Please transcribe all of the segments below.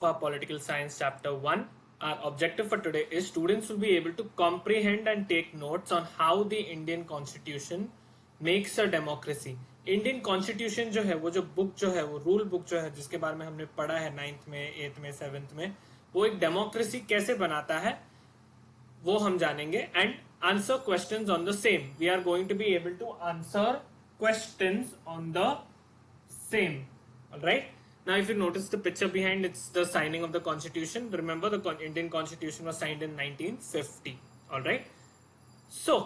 Our political science chapter 1. Our objective for today is students will be able to comprehend and take notes on how the Indian constitution makes a democracy. Indian constitution जो है वो जो book जो है वो rule book जो है जिसके बारे में हमने पढ़ा है 9th में 8th में 7th में वो एक डेमोक्रेसी कैसे बनाता है वो हम जानेंगे and answer questions on the same. We are going to be able to answer questions on the same. All right. Now, if you notice the picture behind, it's the signing of the Constitution. Remember, the Indian Constitution was signed in 1950. All right. So,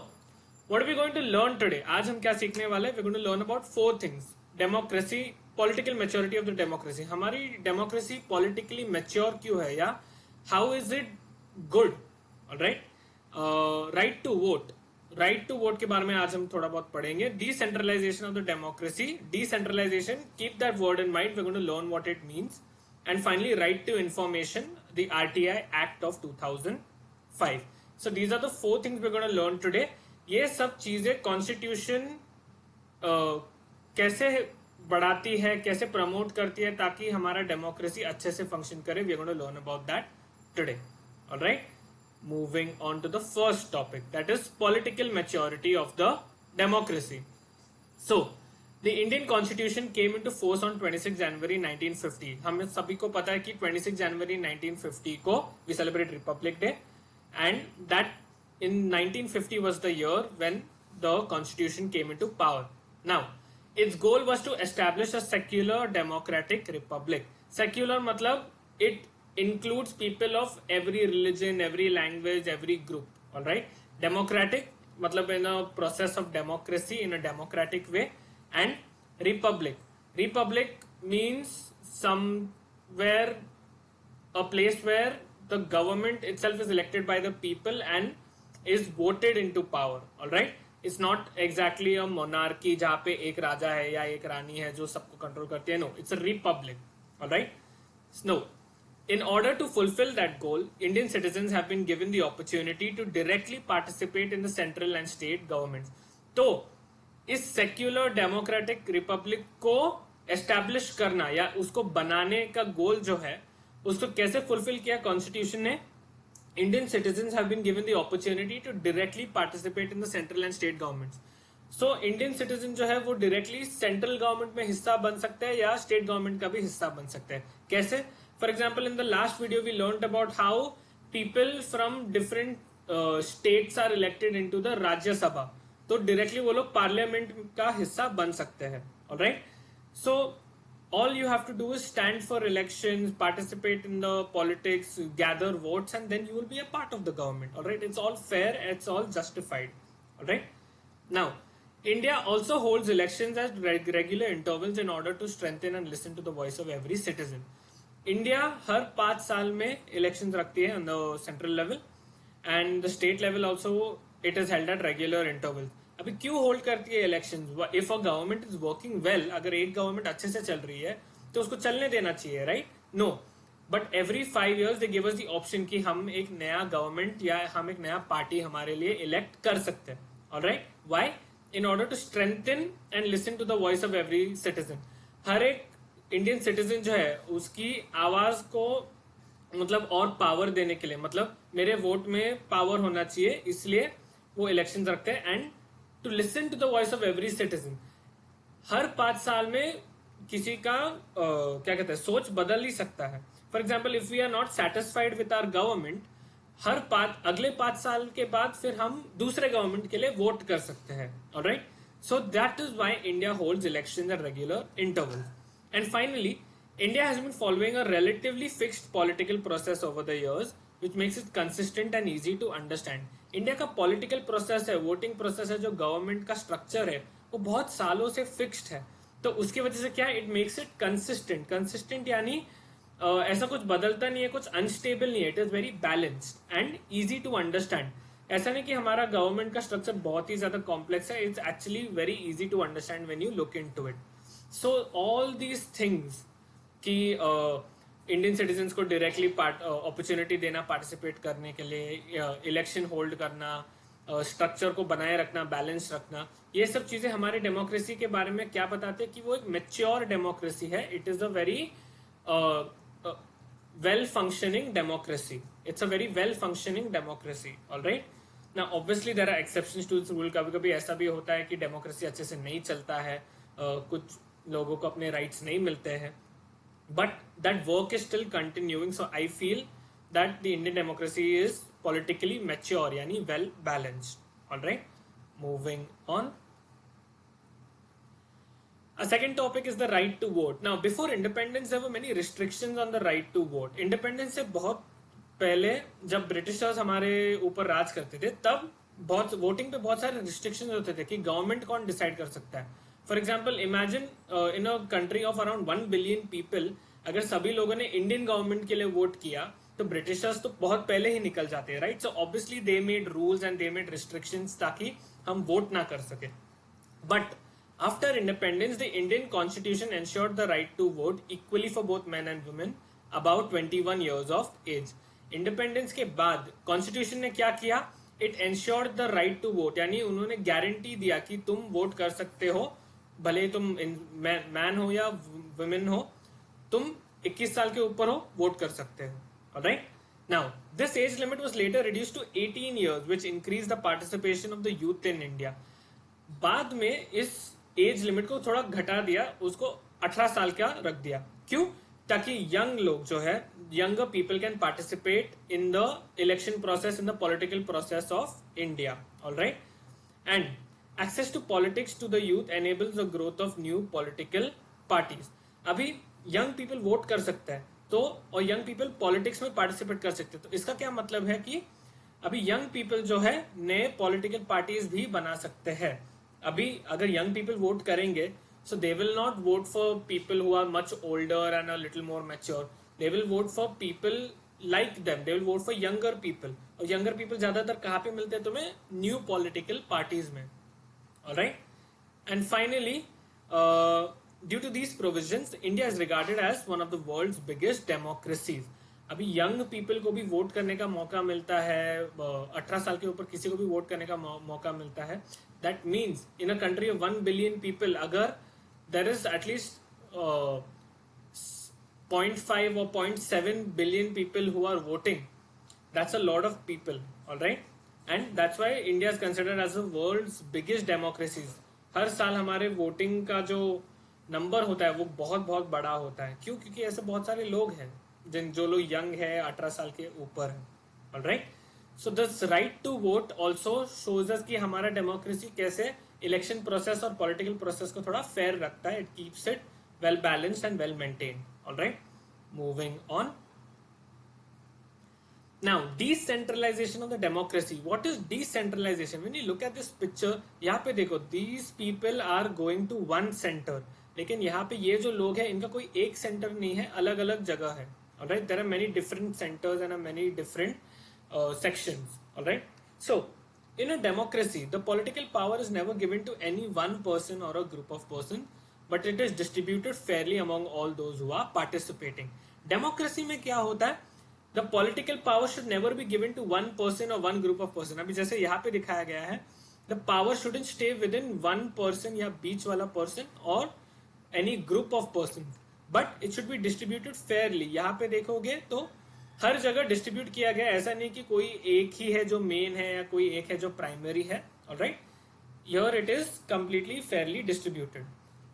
what are we going to learn today? आज हम क्या सीखने वाले हैं? We're going to learn about 4 things. Democracy, political maturity of the democracy. हमारी democracy politically mature क्यों है या how is it good? All right. Right to vote. Right to vote के बारे में आज हम थोड़ा बहुत पढ़ेंगे. Decentralization of the democracy. Decentralization, keep that word in mind. We going to learn what it means. And finally right to information, the RTI act of 2005. So these are the 4 things we going to learn today. ये सब चीजें constitution कैसे बढ़ाती है, कैसे promote करती है ताकि हमारा डेमोक्रेसी अच्छे से फंक्शन करे. We are going to learn about that today. Alright. Moving on to the first topic, that is political maturity of the democracy. So, the Indian Constitution came into force on 26 January 1950. हम सभी को पता है कि 26 January 1950 को we celebrate Republic Day, and that in 1950 was the year when the Constitution came into power. Now, its goal was to establish a secular democratic republic. Secular मतलब it includes people of every religion, every language, every group. All right. Democratic matlab in a process of democracy in a democratic way. And republic. Republic means somewhere, a place where the government itself is elected by the people and is voted into power. All right. It's not exactly a monarchy जहाँ पे एक राजा है या एक रानी है जो सबको control करती है. No, it's a republic. All right. No. In order to fulfill that goal, Indian citizens have been given the opportunity to directly participate in the central and state governments. तो इस secular democratic republic को establish करना या उसको बनाने का गोल जो है उसको कैसे fulfill किया कॉन्स्टिट्यूशन ने? Indian citizens have been given the opportunity to directly participate in the central and state governments. So Indian citizen जो है वो directly central government में हिस्सा बन सकते हैं या state government का भी हिस्सा बन सकते हैं. कैसे? For example, in the last video, we learned about how people from different states are elected into the Rajya Sabha. तो directly वो लोग parliament का हिस्सा बन सकते हैं. All right. So all you have to do is stand for elections, participate in the politics, gather votes, and then you will be a part of the government. All right. It's all fair. It's all justified. All right. Now, India also holds elections at regular intervals in order to strengthen and listen to the voice of every citizen. India हर 5 साल में election रखती है on the central level and the state level also it is held at regular interval. अभी क्यों hold करती है election? If a government is working well, अगर एक गवर्नमेंट अच्छे से चल रही है तो उसको चलने देना चाहिए, right? No, but every 5 years they give us the option कि हम एक नया गवर्नमेंट या हम एक नया पार्टी हमारे लिए इलेक्ट कर सकते हैं. Alright. Why? In order to strengthen and listen to the voice of every citizen. हर एक इंडियन सिटीजन जो है उसकी आवाज को मतलब और पावर देने के लिए, मतलब मेरे वोट में पावर होना चाहिए, इसलिए वो इलेक्शन रखते हैं. And to listen to the voice of every citizen. हर 5 साल में किसी का क्या कहते हैं सोच बदल ही सकता है. For example, if we are not satisfied with our government, अगले 5 साल के बाद फिर हम दूसरे गवर्नमेंट के लिए वोट कर सकते हैं. Alright. So that is why India holds elections at regular intervals. And finally, India has been following a relatively fixed political process over the years, which makes it consistent and easy to understand. India का political process है, voting process है, जो government का structure है, वो बहुत सालों से fixed है. तो उसकी वजह से क्या, it makes it consistent. Consistent यानी ऐसा कुछ बदलता नहीं है, कुछ unstable नहीं है. It is very balanced and easy to understand. ऐसा नहीं कि हमारा गवर्नमेंट का स्ट्रक्चर बहुत ही ज्यादा कॉम्प्लेक्स है. It's actually very easy to understand when you look into it. So all these things कि इंडियन सिटीजन्स को डायरेक्टली अपॉर्चुनिटी देना पार्टिसिपेट करने के लिए, इलेक्शन होल्ड करना, स्ट्रक्चर को बनाए रखना, बैलेंस रखना, ये सब चीजें हमारे डेमोक्रेसी के बारे में क्या बताते हैं कि वो एक मैच्योर डेमोक्रेसी है. It is a very well functioning democracy. It's a very well functioning democracy. All right. Now obviously there are exceptions to this rule. कभी कभी ऐसा भी होता है कि डेमोक्रेसी अच्छे से नहीं चलता है, कुछ लोगों को अपने राइट्स नहीं मिलते हैं, but that work is still continuing. So I feel that the Indian democracy is politically mature, yani well balanced. All right, moving on. A second topic is the right to vote. Now, before independence, there were many restrictions on the right to vote. Independence से बहुत पहले जब Britishers हमारे ऊपर राज करते थे, तब बहुत वोटिंग पे बहुत सारे रिस्ट्रिक्शंस होते थे कि गवर्नमेंट कौन डिसाइड कर सकता है. For example, imagine in a country of around 1 billion people, अगर सभी लोगों ने इंडियन गवर्नमेंट के लिए वोट किया तो ब्रिटिशर्स तो बहुत पहले ही निकल जाते हैं, right. So obviously they made rules and they made restrictions ताकि हम वोट ना कर सके. But after independence, the Indian constitution ensured the right to vote equally for both men and women about 21 years of age. Independence के बाद constitution ने क्या किया? It ensured the right to vote, यानी उन्होंने गारंटी दिया कि तुम वोट कर सकते हो, भले तुम मैन हो या वुमेन हो, तुम 21 साल के ऊपर हो, वोट कर सकते हो. Alright? Now, this age limit was later reduced to 18 years, which increased the participation of the youth in India. बाद में इस एज लिमिट को थोड़ा घटा दिया, उसको 18 साल का रख दिया. क्यों? ताकि यंग लोग जो है, younger people can participate in the election process, in the political process of India. Alright. And access to politics to the youth enables the growth of new political parties. अभी यंग पीपल वोट कर सकते हैं तो, और young people politics में participate कर सकते हैं. तो इसका क्या मतलब है कि अभी यंग पीपल जो है नए पॉलिटिकल पार्टीज भी बना सकते हैं. अभी अगर यंग पीपल वोट करेंगे, so they will not vote for people who are much older and a little more mature. They will vote for people like them. They will vote for younger people. और younger people ज्यादातर कहाँ पे मिलते हैं तुम्हें? New political parties में. Alright. And finally, due to these provisions, India is regarded as one of the world's biggest democracies. अभी young people को भी वोट करने का मौका मिलता है, 18 साल के ऊपर किसी को भी वोट करने का मौका मिलता है. That means in a country of 1 billion people, अगर there is at least 0.5 or 0.7 billion people who are voting, that's a lot of people. All right. And that's why India is considered as the world's biggest democracies. हर साल हमारे voting का जो number होता है वो बहुत बहुत बड़ा होता है. क्यों? क्योंकि ऐसे बहुत सारे लोग हैं जो लोग यंग है, 18 साल के ऊपर है. All right. So this right to vote also shows us कि हमारा डेमोक्रेसी कैसे इलेक्शन प्रोसेस और पॉलिटिकल प्रोसेस को थोड़ा फेयर रखता है. It keeps it well balanced and well maintained. Alright. Moving on. Now, decentralization of the democracy. What is decentralization? When you look at this picture, यहाँ पे देखो, these people are going to one center. लेकिन यहाँ पे ये जो लोग हैं, इनका कोई एक सेंटर नहीं है, अलग अलग जगह है. Alright, there are many different centers and many different sections. Alright, so in a democracy, the political power is never given to any one person or a group of persons, but it is distributed fairly among all those who are participating. Democracy में क्या होता है? The political power should never be given to one person or one group of person. अभी जैसे यहाँ पे दिखाया गया है, the power shouldn't stay within one person या बीच वाला person or any group of persons, but it should be distributed fairly. यहाँ पे देखोगे तो हर जगह डिस्ट्रीब्यूट किया गया. ऐसा नहीं कि कोई एक ही है जो मेन है या कोई एक है जो प्राइमरी है. Alright. Here it is completely Fairlie distributed.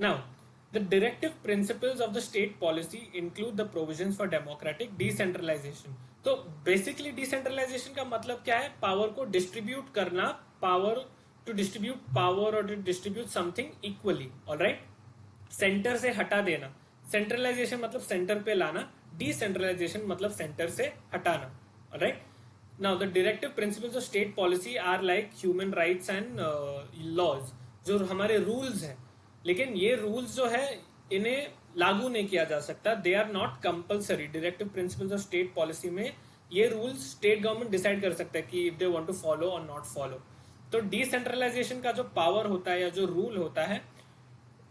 Now, the directive principles of the state policy include the provisions for democratic decentralization. तो basically decentralization का मतलब क्या है? पावर को डिस्ट्रीब्यूट करना, पावर टू डिस्ट्रीब्यूट पावर और to distribute something equally. Alright. Centre से हटा देना. सेंट्रलाइजेशन मतलब सेंटर पे लाना, डिसेंट्रलाइजेशन मतलब सेंटर से हटाना. Alright. Now the directive principles of state policy are like human rights and laws, जो हमारे रूल्स हैं. लेकिन ये रूल्स जो है इन्हें लागू नहीं किया जा सकता. They are not compulsory. Directive principles of state policy में ये रूल्स स्टेट गवर्नमेंट डिसाइड कर सकता है कि if they want to follow और नॉट फॉलो. तो डिसेंट्रलाइजेशन का जो पावर होता है या जो रूल होता है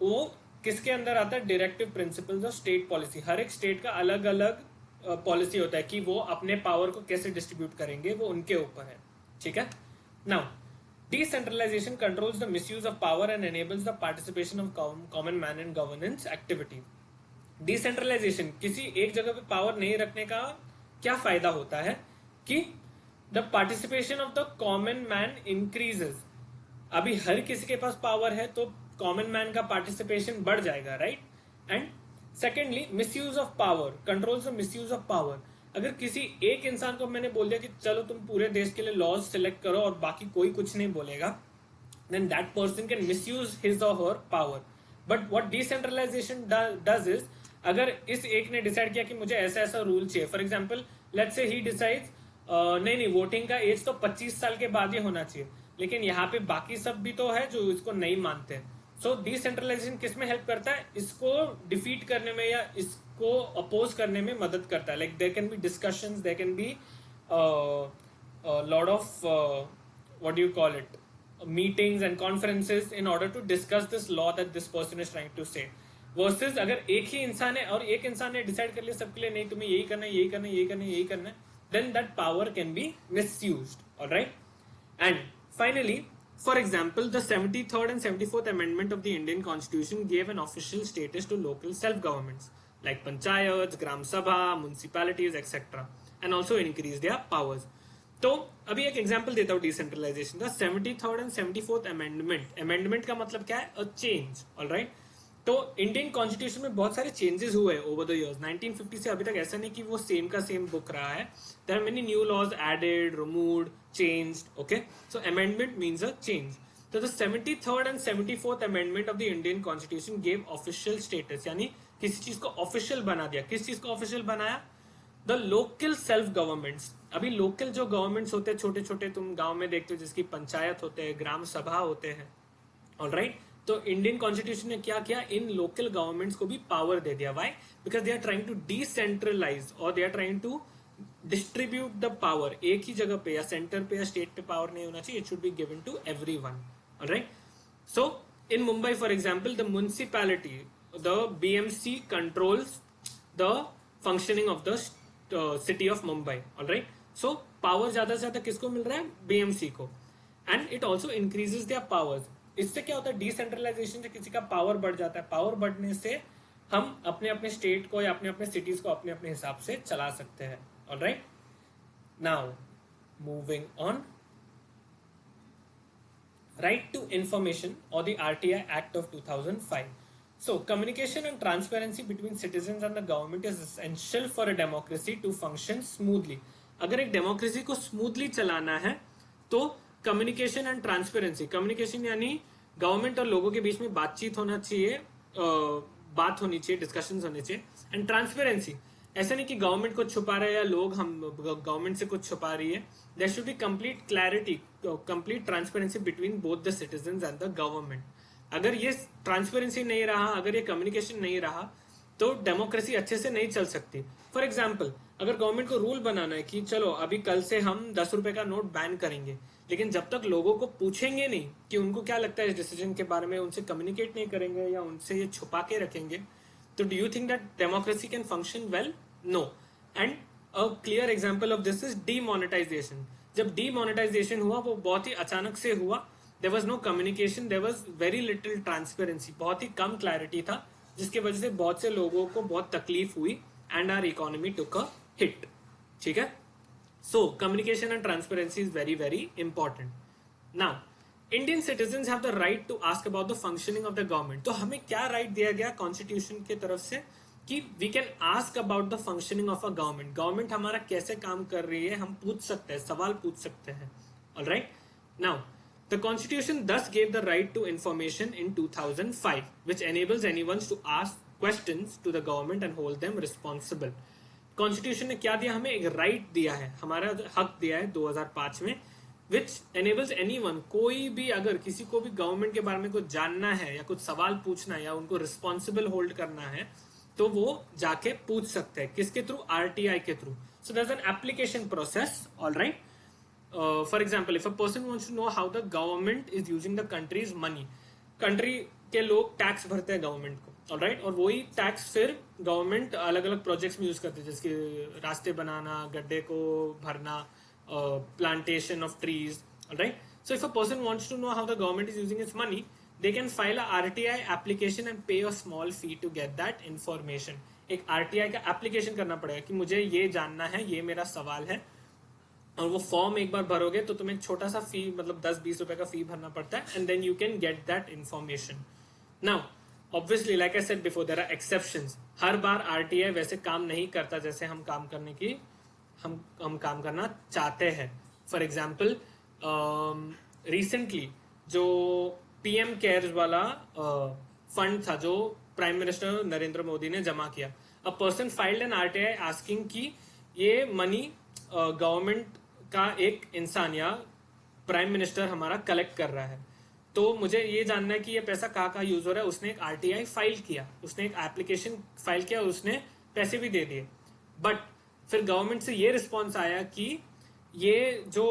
वो किसके अंदर आता है? Directive principles of state policy. हर एक स्टेट का अलग अलग पॉलिसी होता है कि वो अपने पावर को कैसे डिस्ट्रीब्यूट करेंगे, वो उनके ऊपर है. ठीक है. Now, decentralization controls the misuse of power and enables the participation of common man in governance activity. Decentralization, किसी एक जगह पे पावर नहीं रखने का क्या फायदा होता है कि the participation of the common man increases. अभी हर किसी के पास पावर है तो कॉमन मैन का पार्टिसिपेशन बढ़ जाएगा, right. And secondly misuse of power controls the misuse of power. अगर किसी एक इंसान को मैंने बोल दिया कि चलो तुम पूरे देश के लिए लॉज सिलेक्ट करो और बाकी कोई कुछ नहीं बोलेगा, then that person can misuse his or her power. But what decentralization does is, अगर इस एक ने डिसाइड किया कि मुझे ऐसा ऐसा रूल चाहिए, for example let's say he decides नहीं वोटिंग का एज तो 25 साल के बाद ही होना चाहिए, लेकिन यहाँ पे बाकी सब भी तो है जो इसको नहीं मानते। सो डिसेंट्रलाइजेशन किस में हेल्प करता है? इसको डिफीट करने में या इसको अपोज करने में मदद करता है। Like there can be discussions, there can be lot of what do you call it, meetings and conferences in order to discuss this law that this person is trying to say, versus अगर एक ही इंसान है और एक इंसान ने decide कर लिया सबके लिए नहीं तुम्हें यही करना है, यही करना है, यही करना है, यही करना है, then that power can be misused. All right. And finally, for example, the 73rd and 74th amendment of the Indian Constitution gave an official status to local self-governments like panchayats, gram sabha, municipalities, etc. and also increased their powers. तो अभी एक example देता हूँ decentralisation का। 73rd and 74th amendment का मतलब क्या है? A change. ऑलराइट। तो इंडियन कॉन्स्टिट्यूशन में बहुत सारे चेंजेस हुए ओवर द इयर्स। 1950 से अभी तक ऐसा नहीं कि वो सेम का सेम बुक रहा है। There are many new laws added, removed, changed. Okay, so amendment means a change. तो the 73rd and 74th amendment of the Indian constitution gave official status, यानी किसी चीज को ऑफिशियल बना दिया। किस चीज को ऑफिशियल बनाया? The local self governments. अभी लोकल जो गवर्नमेंट्स होते हैं छोटे छोटे, तुम गांव में देखते हो जिसकी पंचायत होते हैं, ग्राम सभा होते हैं। ऑलराइट। तो इंडियन कॉन्स्टिट्यूशन ने क्या किया? इन लोकल गवर्नमेंट्स को भी पावर दे दिया। Why? Because they are trying to decentralise और they are trying to distribute the power. एक ही जगह पे या सेंटर पे या स्टेट पे पावर नहीं होना चाहिए, it should be given to everyone. Alright. So in Mumbai for example, the municipality, the BMC controls the functioning of the city of Mumbai. Alright. So power ज्यादा से ज्यादा किसको मिल रहा है? बीएमसी को। And it also increases their powers. इससे क्या होता है? डिसेंट्रलाइजेशन से किसी का पावर बढ़ जाता है। पावर बढ़ने से हम अपने अपने स्टेट को या अपने अपने सिटीज को अपने अपने हिसाब से चला सकते हैं। Alright. Now moving on, right to information और the RTI act of 2005. So, communication and transparency between citizens and the government is essential for a democracy to function smoothly. अगर एक डेमोक्रेसी को स्मूथली चलाना है तो कम्युनिकेशन एंड ट्रांसपेरेंसी, कम्युनिकेशन यानी government और लोगों के बीच में बातचीत होना चाहिए, बात होनी चाहिए, डिस्कशंस होने चाहिए। एंड ट्रांसपेरेंसी, ऐसा नहीं कि गवर्नमेंट कुछ छुपा रहे हैं या लोग हम गवर्नमेंट से कुछ छुपा रही है। There should be complete clarity, complete transparency between both the citizens and the government. अगर ये ट्रांसपेरेंसी नहीं रहा, अगर ये कम्युनिकेशन नहीं रहा, तो डेमोक्रेसी अच्छे से नहीं चल सकती। फॉर एग्जाम्पल, अगर गवर्नमेंट को रूल बनाना है कि चलो अभी कल से हम 10 रुपए का नोट बैन करेंगे, लेकिन जब तक लोगों को पूछेंगे नहीं कि उनको क्या लगता है इस डिसीजन के बारे में, उनसे कम्युनिकेट नहीं करेंगे या उनसे ये छुपा के रखेंगे, तो do you think that democracy can function well? No. And a clear example of this is demonetization. जब डीमोनेटाइजेशन हुआ वो बहुत ही अचानक से हुआ। There was no communication, there was very little transparency, बहुत ही कम क्लैरिटी था, जिसकी वजह से बहुत से लोगों को बहुत तकलीफ हुई and our economy took a hit. ठीक है। So communication and transparency is very very important. Now Indian citizens have the right to ask about the functioning of the government. तो हमें क्या राइट दिया गया कॉन्स्टिट्यूशन की तरफ से कि we can ask about the functioning of a government. Government हमारा कैसे काम कर रही है हम पूछ सकते हैं, सवाल पूछ सकते हैं। Alright. Now the Constitution thus gave the right to information in 2005, which enables anyone to ask questions to the government and hold them responsible. Constitution ने क्या दिया? हमें एक right दिया है, हमारा हक दिया है 2005 में, which enables anyone, कोई भी अगर किसी को भी गवर्नमेंट के बारे में कुछ जानना है या कुछ सवाल पूछना है या उनको रिस्पॉन्सिबल होल्ड करना है तो वो जाके पूछ सकते हैं। किसके थ्रू? आरटीआई के through. So there is an application process. Alright. For example, if a person wants to know how the government is using the country's money, country के लोग टैक्स भरते हैं गवर्नमेंट को, ऑलराइट, और वही टैक्स फिर government अलग अलग प्रोजेक्ट्स में यूज करते हैं, जैसे रास्ते बनाना, गड्ढे को भरना, plantation of trees. Alright. So if a person wants to know how the government is using its money, they can file a RTI application and pay a small fee to get that information. एक RTI का application करना पड़ेगा कि मुझे ये जानना है, ये मेरा सवाल है, और वो फॉर्म एक बार भरोगे तो तुम्हें एक छोटा सा फी, मतलब 10-20 रुपए का फी भरना पड़ता है, and then you can get that information. Now obviously like I said before, there are exceptions. हर बार RTI वैसे काम नहीं करता जैसे हम काम करने की हम काम करना चाहते हैं. फॉर एग्जाम्पल रिसेंटली जो PM केयर्स वाला फंड था जो प्राइम मिनिस्टर नरेंद्र मोदी ने जमा किया, a person filed an RTI asking कि ये मनी गवर्नमेंट का एक इंसान या प्राइम मिनिस्टर हमारा कलेक्ट कर रहा है, तो मुझे ये जानना है कि ये पैसा कहाँ यूज हो रहा है. उसने एक RTI फाइल किया, उसने एक एप्लीकेशन फाइल किया, उसने पैसे भी दे दिए, बट फिर गवर्नमेंट से ये रिस्पॉन्स आया कि ये जो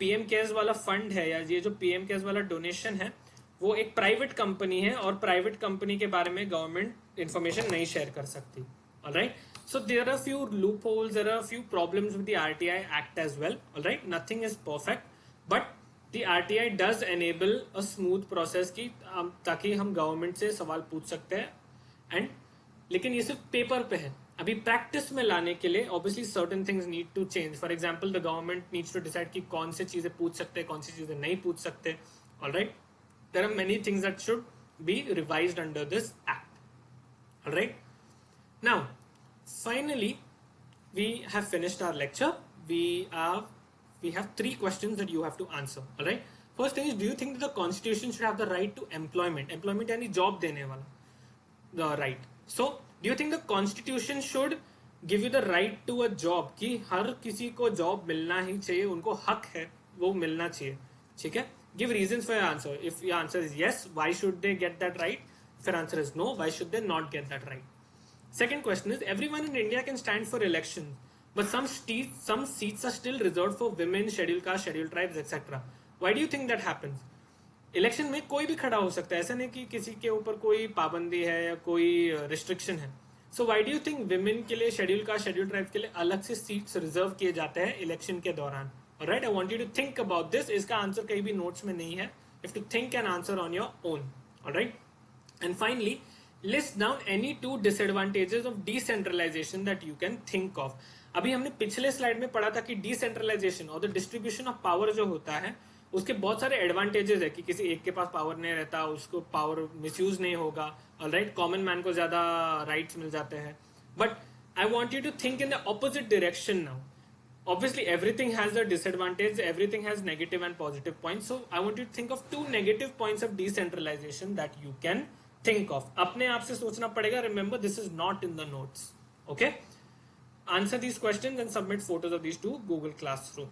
PM केयर्स वाला फंड है या ये जो PM केयर्स वाला डोनेशन है वो एक प्राइवेट कंपनी है, और प्राइवेट कंपनी के बारे में गवर्नमेंट इंफॉर्मेशन नहीं शेयर कर सकती. Alright, so there are few loopholes, there are few problems with the RTI Act as well. Alright, nothing is perfect, but the RTI does enable a smooth process की ताकि हम government से सवाल पूछ सकते हैं. एंड लेकिन ये सिर्फ पेपर पे है. अभी प्रैक्टिस में लाने के लिए obviously certain things need to change. For example the government needs to decide कि कौन से चीजें पूछ सकते हैं, कौन सी चीजें नहीं पूछ सकते. Alright, there are many things that should be revised under this act. All right, now finally we have finished our lecture. We have 3 questions that you have to answer. All right, first thing is, do you think that the constitution should have the right to employment यानी job देने वाला, the right. So do you think the constitution should give you the right to a job, कि हर किसी को job मिलना ही चाहिए, उनको हक है, वो मिलना चाहिए. ठीक है, give reasons for your answer. If your answer is yes, why should they get that right? If your answer is no, why should they not get that right? Second question is, everyone in India can stand for elections, but some seats are still reserved for women, scheduled caste, scheduled tribes, etc. Why do you think that happens? Election में कोई भी खड़ा हो सकता है, ऐसा नहीं कि किसी के ऊपर कोई पाबंदी है या कोई रिस्ट्रिक्शन है. So why do you think women के लिए, शेड्यूल कास्ट, शेड्यूल ट्राइब के लिए अलग से सीट्स रिजर्व किए जाते हैं इलेक्शन के दौरान? Alright, I want you to think about this. इसका आंसर कहीं भी नोट्स में नहीं है. You have to think and answer on your own. Alright, and finally, list down any 2 disadvantages of decentralization that you can think of. अभी हमने पिछले slide में पढ़ा था कि डिसेंट्रलाइजेशन और द डिस्ट्रीब्यूशन ऑफ पावर जो होता है उसके बहुत सारे एडवांटेजेस है, कि किसी एक के पास पावर नहीं रहता, उसको पावर मिसयूज नहीं होगा. ऑलराइट, कॉमन मैन को ज्यादा राइट्स मिल जाते हैं. But I want you to think in the opposite direction now. Obviously, everything has a disadvantage, everything has negative and positive points. So I want you to think of 2 negative points of decentralization that you can think of. अपने आप से सोचना पड़ेगा. Remember, this is not in the notes. Okay? Answer these questions and submit photos of these to Google Classroom.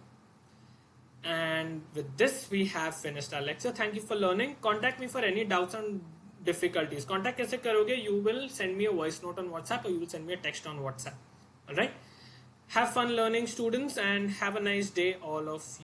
And with this, we have finished our lecture. Thank you for learning. Contact me for any doubts and difficulties. Contact कैसे करोगे? You will send me a voice note on WhatsApp, or you will send me a text on WhatsApp. All right? Have fun learning, students, and have a nice day, all of you.